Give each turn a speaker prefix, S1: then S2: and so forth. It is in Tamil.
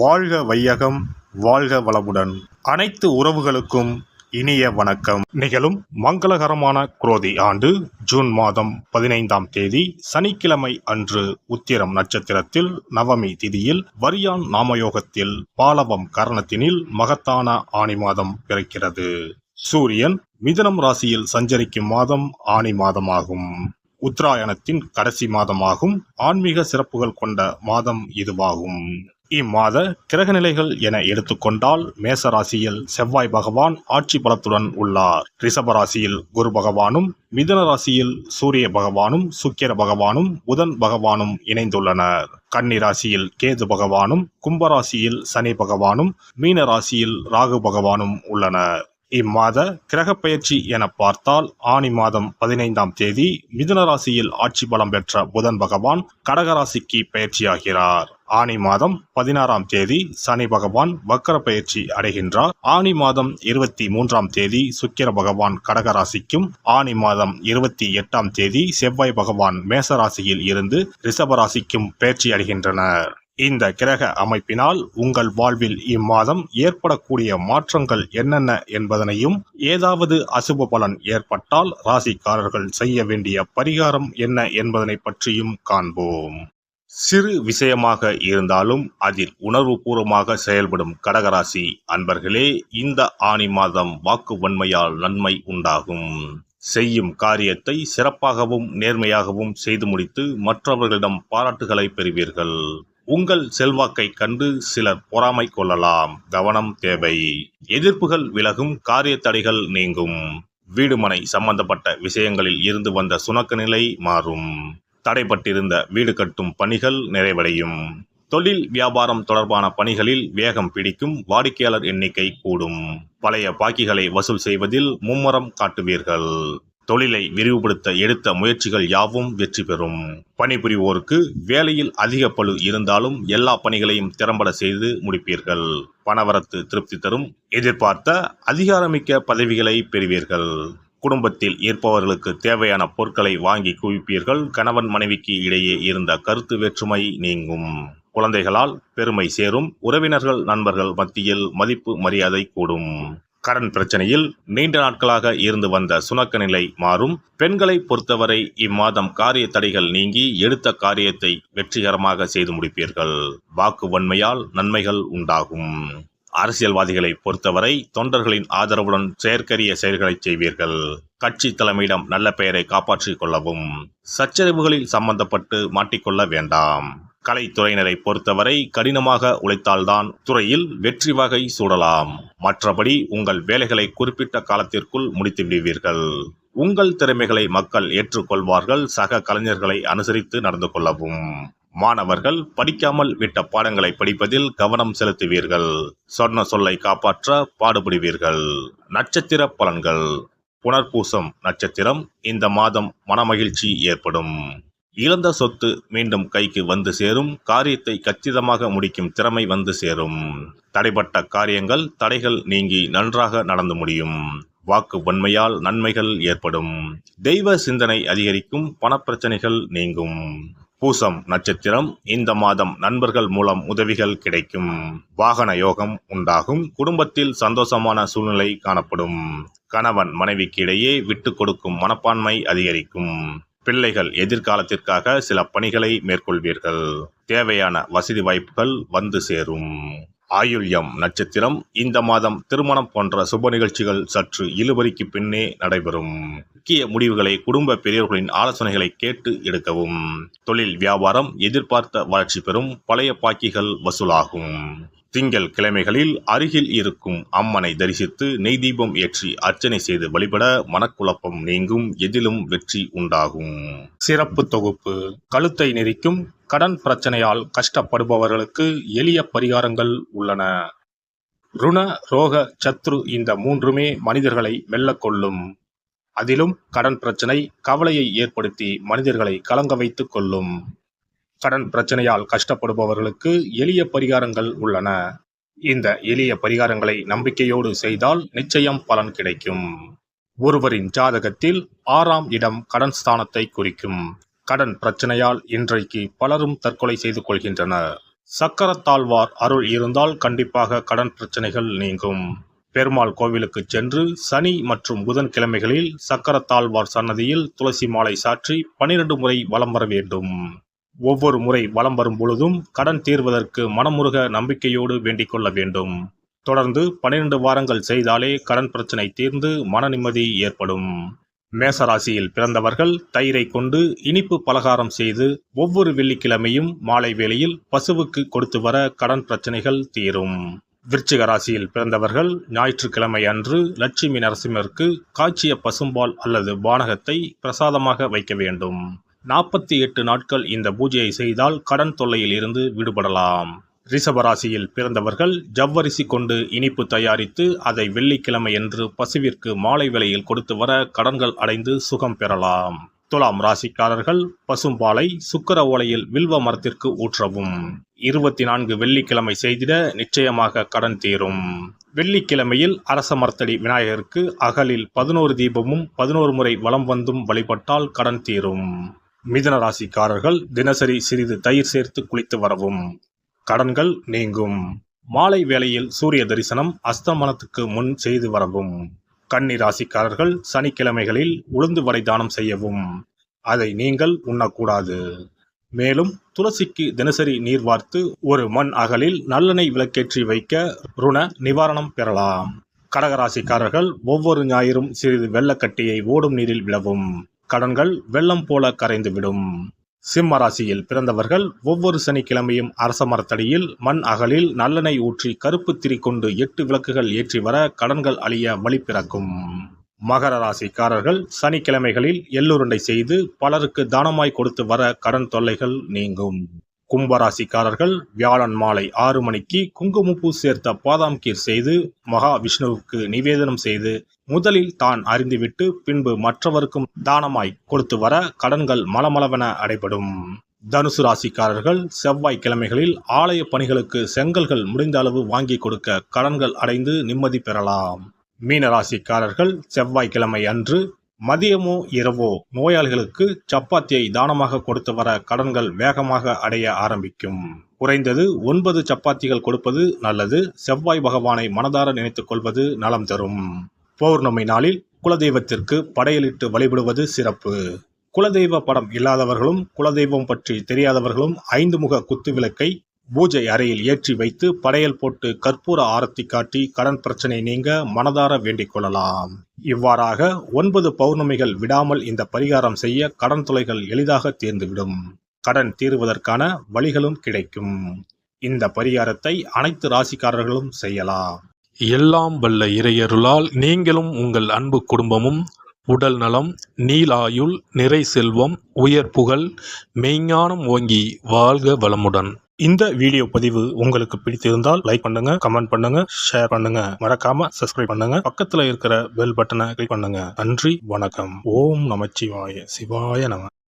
S1: வாழ்க வையகம், வாழ்க வளமுடன். அனைத்து உறவுகளுக்கும் இனிய வணக்கம். நிகழும் மங்களகரமான குரோதி ஆண்டு ஜூன் மாதம் 15ஆம் தேதி சனிக்கிழமை அன்று உத்திரம் நட்சத்திரத்தில் நவமி திதியில் வரியான் நாமயோகத்தில் பாலவம் கரணத்தினில் மகத்தான ஆனி மாதம் பிறக்கிறது. சூரியன் மிதுனம் ராசியில் சஞ்சரிக்கும் மாதம் ஆனி மாதமாகும். உத்தராயணத்தின் கடைசி மாதமாகும். ஆன்மீக சிறப்புகள் கொண்ட மாதம் இதுவாகும். இம்மாத கிரகநிலைகள் என எடுத்துக்கொண்டால் மேசராசியில் செவ்வாய் பகவான் ஆட்சி பலத்துடன் உள்ளார். ரிஷபராசியில் குரு பகவானும், மிதுன ராசியில் சூரிய பகவானும், சுக்கிர பகவானும், புதன் பகவானும் இணைந்துள்ளனர். கன்னி ராசியில் கேது பகவானும், கும்பராசியில் சனி பகவானும், மீன ராசியில் ராகு பகவானும் உள்ளனர். இம்மாத கிரக பயிற்சி என பார்த்தால் ஆனி மாதம் 15ஆம் தேதி மிதுன ராசியில் ஆட்சி பலம் பெற்ற புதன் பகவான் கடகராசிக்கு பயிற்சியாகிறார். ஆனி மாதம் 16ஆம் தேதி சனி பகவான் வக்கர பயிற்சி அடைகின்றார். ஆனி மாதம் 23ஆம் தேதி சுக்கிர பகவான் கடகராசிக்கும், ஆனி மாதம் 28ஆம் தேதி செவ்வாய் பகவான் மேசராசியில் இருந்து ரிஷபராசிக்கும் பயிற்சி அடைகின்றனர். இந்த கிரக அமைப்பினால் உங்கள் வாழ்வில் இம்மாதம் ஏற்படக்கூடிய மாற்றங்கள் என்னென்ன என்பதனையும், ஏதாவது அசுப பலன் ஏற்பட்டால் ராசிக்காரர்கள் செய்ய வேண்டிய பரிகாரம் என்ன என்பதனை பற்றியும் காண்போம். சிறு விஷயமாக இருந்தாலும் அதில் உணர்வுபூர்வமாக செயல்படும் கடகராசி அன்பர்களே, இந்த ஆனி மாதம் வாக்கு வன்மையால் நன்மை உண்டாகும். செய்யும் காரியத்தை சிறப்பாகவும் நேர்மையாகவும் செய்து முடித்து மற்றவர்களிடம் பாராட்டுகளை பெறுவீர்கள். உங்கள் செல்வாக்கை கண்டு சிலர் பொறாமை கொள்ளலாம். கவனம் தேவை. எதிர்ப்புகள் விலகும், காரிய தடைகள் நீங்கும். வீடுமனை சம்பந்தப்பட்ட விஷயங்களில் இருந்து வந்த சுணக்க நிலை மாறும். தடைப்பட்டிருந்த வீடு கட்டும் பணிகள் நிறைவடையும். தொழில் வியாபாரம் தொடர்பான பணிகளில் வேகம் பிடிக்கும். வாடிக்கையாளர் எண்ணிக்கை கூடும். பழைய பாக்கிகளை வசூல் செய்வதில் மும்முரம் காட்டுவீர்கள். தொழிலை விரிவுபடுத்த எடுத்த முயற்சிகள் யாவும் வெற்றி பெறும். பணிபுரிவோருக்கு வேலையில் அதிக பளு இருந்தாலும் எல்லா பணிகளையும் திறம்பட செய்து முடிப்பீர்கள். பணவரத்து திருப்தி தரும். எதிர்பார்த்த அதிகாரமிக்க பதவிகளை பெறுவீர்கள். குடும்பத்தில் இருப்பவர்களுக்கு தேவையான பொருட்களை வாங்கி குவிப்பீர்கள். கணவன் மனைவிக்கு இடையே இருந்த கருத்து வேற்றுமை நீங்கும். குழந்தைகளால் பெருமை சேரும். உறவினர்கள் நண்பர்கள் மத்தியில் மதிப்பு மரியாதை கூடும். கடன் பிரச்சனையில் நீண்ட நாட்களாக இருந்து வந்த சுணக்க நிலை மாறும். பெண்களை பொறுத்தவரை இம்மாதம் காரிய தடைகள் நீங்கி எடுத்த காரியத்தை வெற்றிகரமாக செய்து முடிப்பீர்கள். வாக்கு வன்மையால் நன்மைகள் உண்டாகும். அரசியல்வாதிகளை பொறுத்தவரை தொண்டர்களின் ஆதரவுடன் செயற்கரிய செயல்களை செய்வீர்கள். கட்சி தலைமையிடம் நல்ல பெயரை காப்பாற்றிக் கொள்ளவும். சச்சரவுகளில் சம்பந்தப்பட்டு மாட்டிக்கொள்ள வேண்டாம். கலைத்துறையினரை பொறுத்தவரை கடினமாக உழைத்தால்தான் துறையில் வெற்றி வகை சூடலாம். மற்றபடி உங்கள் வேலைகளை குறிப்பிட்ட காலத்திற்குள் முடித்து விடுவீர்கள். உங்கள் திறமைகளை மக்கள் ஏற்றுக்கொள்வார்கள். சக கலைஞர்களை அனுசரித்து நடந்து கொள்ளவும். மாணவர்கள் படிக்காமல் விட்ட பாடங்களை படிப்பதில் கவனம் செலுத்துவீர்கள். சொன்ன சொல்லை காப்பாற்ற பாடுபடுவீர்கள். நட்சத்திர பலன்கள். புனர்பூசம் நட்சத்திரம். இந்த மாதம் மனமகிழ்ச்சி ஏற்படும். இழந்த சொத்து மீண்டும் கைக்கு வந்து சேரும். காரியத்தை கச்சிதமாக முடிக்கும் திறமை வந்து சேரும். தடைப்பட்ட காரியங்கள் தடைகள் நீங்கி நன்றாக நடந்து முடியும். வாக்கு வன்மையால் நன்மைகள் ஏற்படும். தெய்வ சிந்தனை அதிகரிக்கும். பணப்பிரச்சனைகள் நீங்கும். பூசம் நட்சத்திரம். இந்த மாதம் நண்பர்கள் மூலம் உதவிகள் கிடைக்கும். வாகன யோகம் உண்டாகும். குடும்பத்தில் சந்தோஷமான சூழ்நிலை காணப்படும். கணவன் மனைவிக்கு இடையே விட்டு கொடுக்கும் மனப்பான்மை அதிகரிக்கும். பிள்ளைகள் எதிர்காலத்திற்காக சில பணிகளை மேற்கொள்வீர்கள். தேவையான வசதி வாய்ப்புகள் வந்து சேரும். ஆயுள்யம் நட்சத்திரம். இந்த மாதம் திருமணம் போன்ற சுப நிகழ்ச்சிகள் சற்று இழுபறிக்கு பின்னே நடைபெறும். முக்கிய முடிவுகளை குடும்ப பெரியவர்களின் ஆலோசனைகளை கேட்டு எடுக்கவும். தொழில் வியாபாரம் எதிர்பார்த்த வளர்ச்சி பெறும். பழைய பாக்கிகள் வசூலாகும். திங்கள் கிழமைகளில் அருகில் இருக்கும் அம்மனை தரிசித்து நெய் தீபம் ஏற்றி அர்ச்சனை செய்து வழிபட மனக்குழப்பம் நீங்கும். எதிலும் வெற்றி உண்டாகும். சிறப்பு தொகுப்பு. கழுத்தை நெரிக்கும் கடன் பிரச்சனையால் கஷ்டப்படுபவர்களுக்கு எளிய பரிகாரங்கள் உள்ளன. ருண, ரோக, சத்ரு இந்த மூன்றுமே மனிதர்களை வெல்லக்கொள்ளும். அதிலும் கடன் பிரச்சனை கவலையை ஏற்படுத்தி மனிதர்களை கலங்க வைத்துக் கொள்ளும். கடன் பிரச்சனையால் கஷ்டப்படுபவர்களுக்கு எளிய பரிகாரங்கள் உள்ளன. இந்த எளிய பரிகாரங்களை நம்பிக்கையோடு செய்தால் நிச்சயம் பலன் கிடைக்கும். ஒருவரின் ஜாதகத்தில் 6ஆம் இடம் கடன் ஸ்தானத்தை குறிக்கும். கடன் பிரச்சனையால் இன்றைக்கு பலரும் தற்கொலை செய்து கொள்கின்றனர். சக்கரத்தாழ்வார் அருள் இருந்தால் கண்டிப்பாக கடன் பிரச்சனைகள் நீங்கும். பெருமாள் கோவிலுக்கு சென்று சனி மற்றும் புதன் கிழமைகளில் சக்கரத்தாழ்வார் சன்னதியில் துளசி மாலை சாற்றி 12 முறை வலம் வர வேண்டும். ஒவ்வொரு முறை வலம் வரும் பொழுதும் கடன் தீர்வதற்கு மனமுருக நம்பிக்கையோடு வேண்டிக் கொள்ள வேண்டும். தொடர்ந்து 12 வாரங்கள் செய்தாலே கடன் பிரச்சனை தீர்ந்து மன நிம்மதி ஏற்படும். மேசராசியில் பிறந்தவர்கள் தயிரை கொண்டு இனிப்பு பலகாரம் செய்து ஒவ்வொரு வெள்ளிக்கிழமையும் மாலை வேளையில் பசுவுக்கு கொடுத்து வர கடன் பிரச்சனைகள் தீரும். விருச்சிக ராசியில் பிறந்தவர்கள் ஞாயிற்றுக்கிழமை அன்று லட்சுமி நரசிம்மருக்கு காய்ச்சிய பசும்பால் அல்லது பானகத்தை பிரசாதமாக வைக்க வேண்டும். 48 நாட்கள் இந்த பூஜையை செய்தால் கடன் தொல்லையில் இருந்து விடுபடலாம். ரிஷபராசியில் பிறந்தவர்கள் ஜவ்வரிசி கொண்டு இனிப்பு தயாரித்து அதை வெள்ளிக்கிழமை என்று பசுவிற்கு மாலை வேளையில் கொடுத்து வர கடன்கள் அடைந்து சுகம் பெறலாம். துலாம் ராசிக்காரர்கள் பசும்பாலை சுக்கிர ஓலையில் வில்வ மரத்திற்கு ஊற்றவும். 24 வெள்ளிக்கிழமை செய்திட நிச்சயமாக கடன் தீரும். வெள்ளிக்கிழமையில் அரச மரத்தடி விநாயகருக்கு அகலில் 11 தீபமும் 11 முறை வலம் வந்தும் வழிபட்டால் கடன் தீரும். மிதுன ராசிக்காரர்கள் தினசரி சிறிது தயிர் சேர்த்து குளித்து வரவும். கடன்கள் நீங்கும். மாலை வேளையில் சூரிய தரிசனம் அஸ்தமனத்துக்கு முன் செய்து வரவும். கன்னி ராசிக்காரர்கள் சனிக்கிழமைகளில் உளுந்து வடை தானம் செய்யவும். அதை நீங்கள் உண்ணக்கூடாது. மேலும் துளசிக்கு தினசரி நீர் வார்த்து ஒரு மண் அகலில் நல்லெண்ணெய் விளக்கேற்றி வைக்க ருண நிவாரணம் பெறலாம். கடகராசிக்காரர்கள் ஒவ்வொரு ஞாயிறும் சிறிது வெள்ளக்கட்டியை ஓடும் நீரில் விழவும். கடன்கள் வெள்ளம் போல கரைந்துவிடும். சிம்ம ராசியில் பிறந்தவர்கள் ஒவ்வொரு சனிக்கிழமையும் அரச மரத்தடியில் மண் அகலில் நல்லெண்ணெய் ஊற்றி கருப்பு திரி கொண்டு 8 விளக்குகள் ஏற்றி வர கடன்கள் அழிய வழி பிறக்கும். மகர ராசிக்காரர்கள் சனிக்கிழமைகளில் எள்ளுருண்டை செய்து பலருக்கு தானமாய் கொடுத்து வர கடன் தொல்லைகள் நீங்கும். கும்பராசிக்காரர்கள் வியாழன் மாலை 6 மணிக்கு குங்குமப்பூ சேர்த்த பாதாம் கீர் செய்து மகா விஷ்ணுவுக்கு நிவேதனம் செய்து முதலில் தான் அறிந்துவிட்டு பின்பு மற்றவருக்கும் தானமாய் கொடுத்து வர கடன்கள் மலமளவென அடைபடும். தனுசு ராசிக்காரர்கள் செவ்வாய்க்கிழமைகளில் ஆலய பணிகளுக்கு செங்கல்கள் முடிந்த அளவு வாங்கி கொடுக்க கடன்கள் அடைந்து நிம்மதி பெறலாம். மீன ராசிக்காரர்கள் செவ்வாய்க்கிழமை அன்று மதியமோ இரவோ நோயாளிகளுக்கு சப்பாத்தியை தானமாக கொடுத்து வர கடன்கள் வேகமாக அடைய ஆரம்பிக்கும். குறைந்தது 9 சப்பாத்திகள் கொடுப்பது நல்லது. செவ்வாய் பகவானை மனதார நினைத்துக் கொள்வது நலம் தரும். பௌர்ணமி நாளில் குலதெய்வத்திற்கு படையலிட்டு வழிபடுவது சிறப்பு. குலதெய்வ படம் இல்லாதவர்களும் குலதெய்வம் பற்றி தெரியாதவர்களும் 5 முக குத்து விளக்கை பூஜை அறையில் ஏற்றி வைத்து படையல் போட்டு கற்பூர ஆரத்தி காட்டி கடன் பிரச்சனை நீங்க மனதார வேண்டிக் கொள்ளலாம். இவ்வாறாக 9 பௌர்ணமிகள் விடாமல் இந்த பரிகாரம் செய்ய கடன் தொல்லைகள் எளிதாக தீர்ந்துவிடும். கடன் தீர்வதற்கான வழிகளும் கிடைக்கும். இந்த பரிகாரத்தை அனைத்து ராசிக்காரர்களும் செய்யலாம்.
S2: எல்லாம் வல்ல இறையருளால் நீங்களும் உங்கள் அன்பு குடும்பமும் உடல் நலம், நீலாயுள், நிறை செல்வம், உயர் புகழ், மெய்ஞானம் ஓங்கி வாழ்க வளமுடன்.
S1: இந்த வீடியோ பதிவு உங்களுக்கு பிடித்திருந்தால் லைக் பண்ணுங்க, கமெண்ட் பண்ணுங்க, ஷேர் பண்ணுங்க. மறக்காம சப்ஸ்கிரைப் பண்ணுங்க. பக்கத்துல இருக்கிற பெல் பட்டனை கிளிக் பண்ணுங்க. நன்றி, வணக்கம். ஓம் நமச்சிவாய. சிவாய நம.